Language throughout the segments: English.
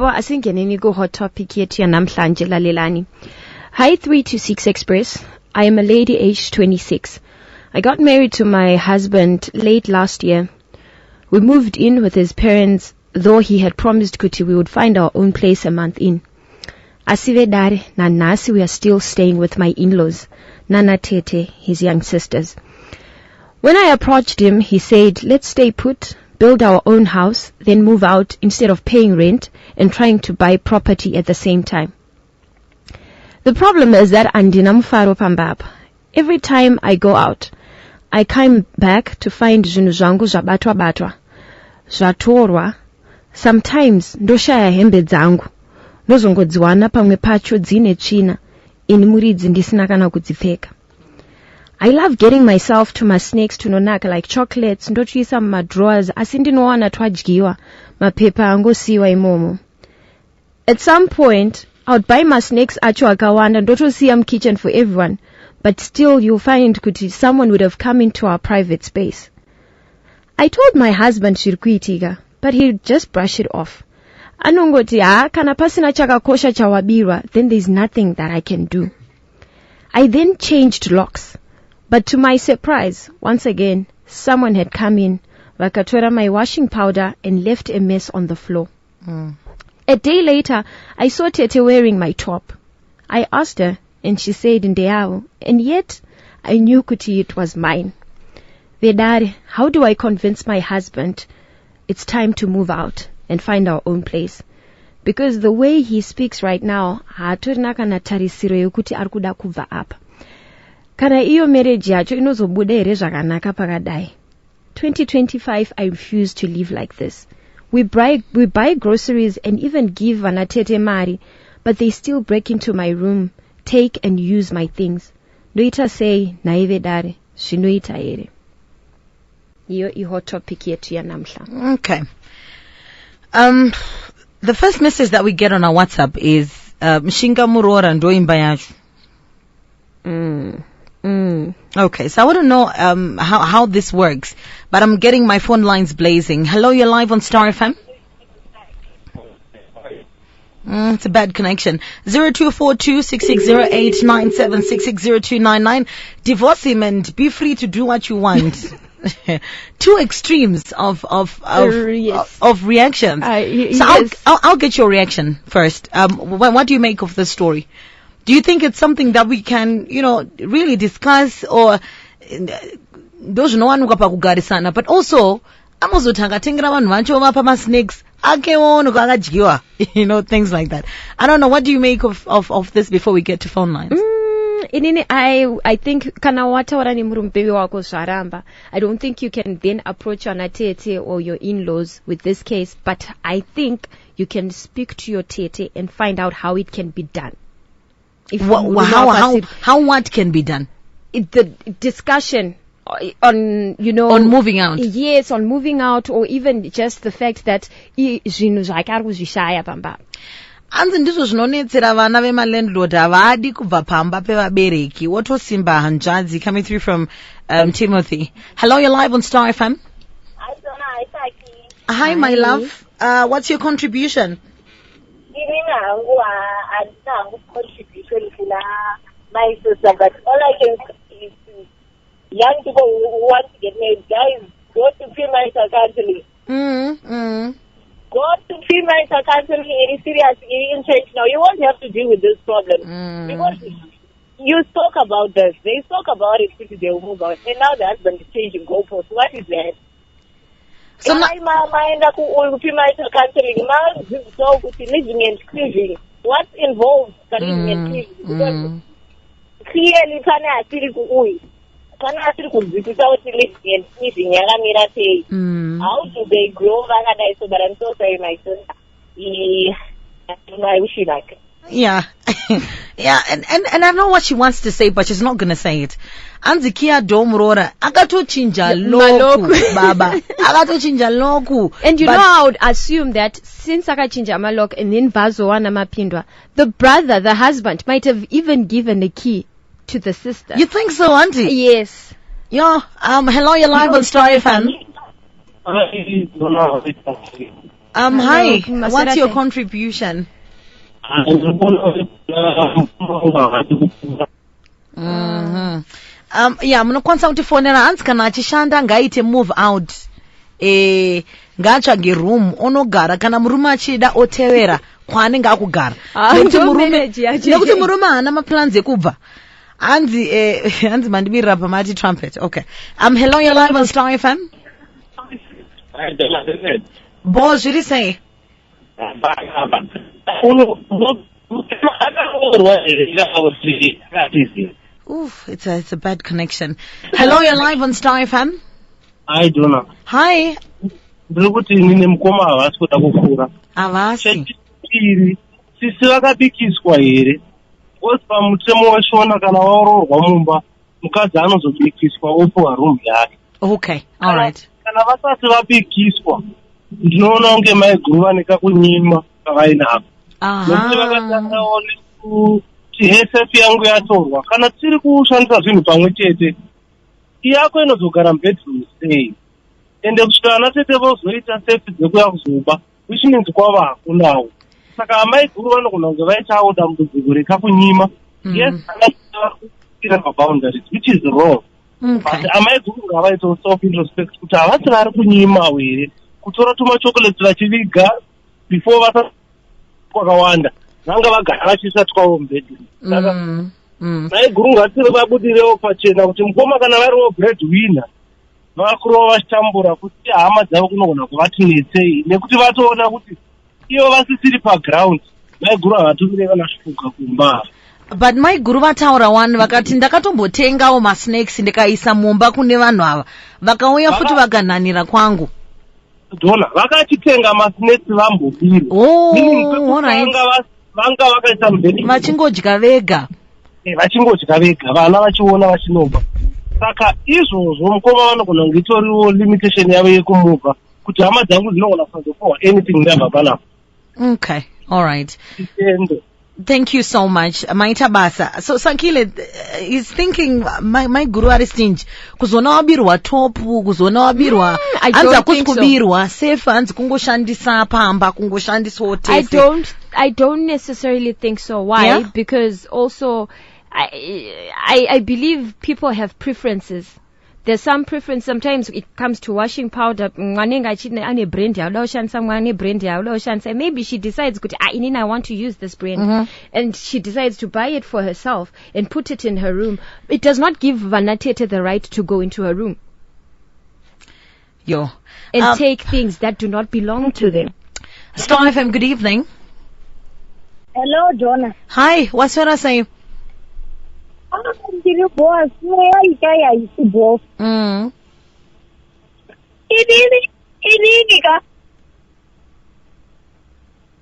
Asingeneni go hot topic yethu yanamhlanje lalelani. Hi 326 Express. I am a lady aged 26. I got married to my husband late last year. We moved in with his parents, though he had promised Kuti we would find our own place a month in. Asive dare na nasi we are still staying with my in-laws, Nana Tete, his young sisters. When I approached him, he said, let's stay put, build our own house, then move out instead of paying rent and trying to buy property at the same time. The problem is that andinamfaro pambab. Every time I go out, I come back to find zvinhu zvangu zvabatwa zvatorwa. Sometimes ndoshaya hembe dzangu ndozongodziwana pamwe pacho dzine tsvina ini muridzi ndisina kana kudzipfeka. I love getting myself to my snacks tunonaka like chocolates ndotsvisa mumadrawers asi ndinowana twadyiwa mapepa angosiyiwa imomo. At some point I would buy my snacks acho akawanda ndotosiya kitchen for everyone, but still you'll find kuti someone would have come into our private space. I told my husband shirikuitika, but he'd just brush it off. Anongoti kana pasina chakakosha chawabirwa, then there's nothing that I can do. I then changed locks, but to my surprise, once again, someone had come in, vakatora my washing powder and left a mess on the floor. A day later, I saw Tete wearing my top. I asked her, and she said Ndeao, and yet I knew Kuti it was mine. Vedare, how do I convince my husband it's time to move out and find our own place? Because the way he speaks right now, hatorina kana tarisiro yokuti arikuda kubva apa. Kana iyo marriage yacho inozobuda here zvakanaka pakadai. 2025, I refuse to live like this. We buy groceries and even give vanatete mari, but they still break into my room, take and use my things. Noita say, naive dare, shinoita ere. Iyo iho topic yetu ya namhla. Okay. The first message that we get on our WhatsApp is, Mshinga Murora ndoimba yacho. Okay, so I want to know how this works, but I'm getting my phone lines blazing. Hello, you're live on Star FM. It's a bad connection. 0242-6608-97660299. Divorce him and be free to do what you want. Two extremes of reactions. So yes. I'll get your reaction first. What do you make of this story? Do you think it's something that we can, really discuss, or those no one kugarisana? But also, amazotanga vanhu vacho vapa masnakes akeono kakadyiwa, things like that. I don't know. What do you make of this before we get to phone lines? I think kana wataura nemurumbevi wako zvaramba. I don't think you can then approach your tete or your in-laws with this case, but I think you can speak to your tete and find out how it can be done. How what can be done? The discussion on on moving out. Yes, on moving out, or even just the fact that zvinhu zvakari kuzvishaya pamba. Anzi ndizvo zvinonetsera vana vemalandlord havadi kubva pamba pevabereki. Wotosimba hanzvadzi coming through from Timothy. Hello, you're live on Star FM. Hi, my love. What's your contribution? Contribution to my sister, but all I can say is young people who want to get married, guys, go to pre-marital counseling. Go to pre-marital counseling. It is serious. It is church now. You won't have to deal with this problem because you talk about this. They talk about it because they will move on, and now the husband is changing goalposts. What is that? So pre-marital counseling. What's involved? Because clearly, how do they grow? But I'm so sorry, my son. I wish you like. Yeah. Yeah, and I know what she wants to say, but she's not gonna say it. Anzikia domrora akatochinja loku baba akatochinja loku. And I would assume that since akachinja malok and then vazowana mapindwa, the brother, the husband, might have even given a key to the sister. You think so, auntie? Yes. Yeah. Hello, you're live on Star FM. Hi. Hello, What's your Maserate. contribution? Yeah, munokwanisa kutifonera hanzi kana achishanda ngaite move out. Ngatsvage room onogara kana murume achida otevera kwaanenge akugara. Nekuti murume haana maplans ekubva. Hanzi mandimirira pamati trumpet. Okay. Hello, you're live on Star FM. Boss, zviri sei? Oof, it's a bad connection. Hello, you're live on Star FM. Hi, Donna. Hi. Ndiri kuti nine mukoma havasi kuda kukura. Havasi. Chechipiri, sisi vakabikiswa here. Kosi pamutemo weshona kana waoroorwa mumba, mukadzi anozobikiswa opuwa room yake. Okay, all right. Kana vasati vabikiswa, ndinoona kunge maiguru vaneka kunyima kavainako. Nokuti vakatangawo nekuti HSF yangu yatorwa. Kana tiri kushandisa zvinhu pamwe chete, iyako inozogara mubedroom sei. Ende kusvika vana tete vozoita sefi dzekuya kuzoba, which means kwava hakunawo. Saka amai guru vanogona kunge vaitawo dambudziko rekakunyima. Yes, anaira maboundaries, which is wrong. But amai guru ngavaitawo self-introspect kuti havasi vari kunyima here. Kutora tumachokoleti vachiviga before vasa kwakawanda. Vanga vagara vachisatwawo mubedroom. Mai guru ngatiri vabudirewo pachena kuti mukoma kana variwo breadwinner vakurowa vachitambura kuti hama dzavo kunogona kuvati netsei nekuti vatoona kuti ivo vasisiri paground. Maiguru havatumire vana svuka kumba. But maiguru vataura wani vakati ndakatombotengawo masnacks ndikaisa mumba kune vanhu ava vakauya futi vakanhanira kwangu. Dona vakachitenga masnacks vambobiri. Vanga vakaisa mubhedhi vachingodya vega. Vachingodya vega vana vachiona vachinomba. Saka izvozvo mukoma vanogona kunge itoriwo limitation yavo yekumuvha kuti hama dzangu dzinogona kusazopuwa anything nebaba navo. Okay, all right. Thank you so much. Maita basa. So Sakile is thinking my guru ari stingy. Kuzona wabirwa topu, kuzona wabirwa anza kubirwa safe anza kungoshandisa pamba kungoshandisa hotel. I don't necessarily think so. Why? Yeah? Because also I believe people have preferences. There's some preference. Sometimes it comes to washing powder. Maybe she decides, I want to use this brand. And she decides to buy it for herself and put it in her room. It does not give Vanatete the right to go into her room. And take things that do not belong to them. Star FM, good evening. Hello, Jonah. Hi, what's your name? Boss, boss.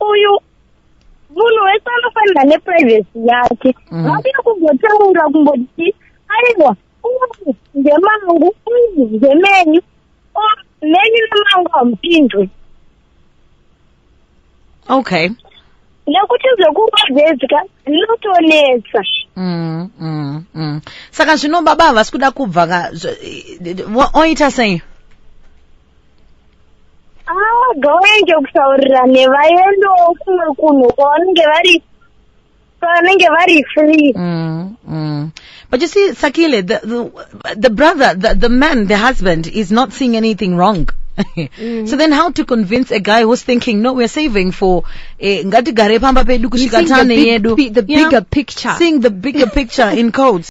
Uyu munhu wese anofanira neprivacy yake. Vapira kungotaura kumboti aiwa uyu ndemangu uyu ndemenyu menyu nemangu hamupindwi. Okay. Nekuti zvekuvadzedzika zvinotonetsa. Saka zvino baba havasi kuda kubva oita sei? Gawaenge kutaurira nevaendowo kumwe kunhu kwavanenge vari free. But you see, Sakile, the brother, the man, the husband is not seeing anything wrong. So then how to convince a guy who's thinking, no, we're saving for the bigger picture. Seeing the bigger picture in codes.